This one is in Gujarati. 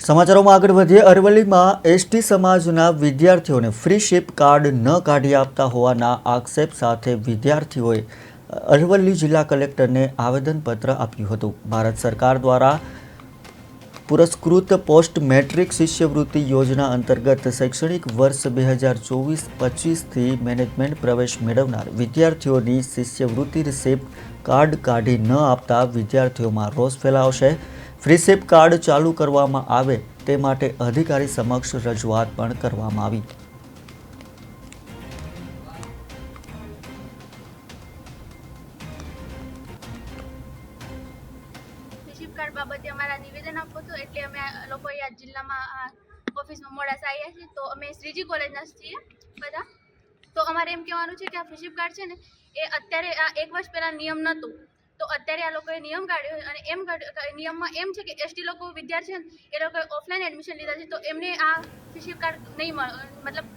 સમાચારોમાં આગળ વધીએ. અરવલ્લીમાં એસટી સમાજના વિદ્યાર્થીઓને ફ્રી શિપ કાર્ડ ન કાઢી આપતા હોવાના આક્ષેપ સાથે વિદ્યાર્થીઓએ અરવલ્લી જિલ્લા કલેક્ટરને આવેદનપત્ર આપ્યું હતું. ભારત સરકાર દ્વારા પુરસ્કૃત પોસ્ટ મેટ્રિક શિષ્યવૃત્તિ યોજના અંતર્ગત શૈક્ષણિક વર્ષ 2024-25થી મેનેજમેન્ટ પ્રવેશ મેળવનાર વિદ્યાર્થીઓની શિષ્યવૃત્તિ રિસિપ્ટ કાર્ડ કાઢી ન આપતા વિદ્યાર્થીઓમાં રોષ ફેલાવશે. ફ્રી શિપ કાર્ડ ચાલુ કરવામાં આવે તે માટે અધિકારી સમક્ષ રજૂઆત પણ કરવામાં આવી. રિસિપ્ટ કાર્ડ બાબતે અમારા નિવેદન આપવું હતું, એટલે અમે લોકો અહીંયા જિલ્લામાં ઓફિસમાં મોડાસા આવ્યા છીએ. તો અમે શ્રીજી કોલેજના છીએ બધા. તો અમારે એમ કહેવાનું છે કે આ રિસિપ્ટ કાર્ડ છે ને એ અત્યારે આ 1 વર્ષ પહેલાં નિયમ નહોતું, તો અત્યારે આ લોકોએ નિયમ કાઢ્યો છે. અને એમ નિયમમાં એમ છે કે એસટી લોકો વિદ્યાર્થી છે ને એ લોકોએ ઓફલાઈન એડમિશન લીધા છે, તો એમને આ રિસિપ્ટ કાર્ડ નહીં મળે, મતલબ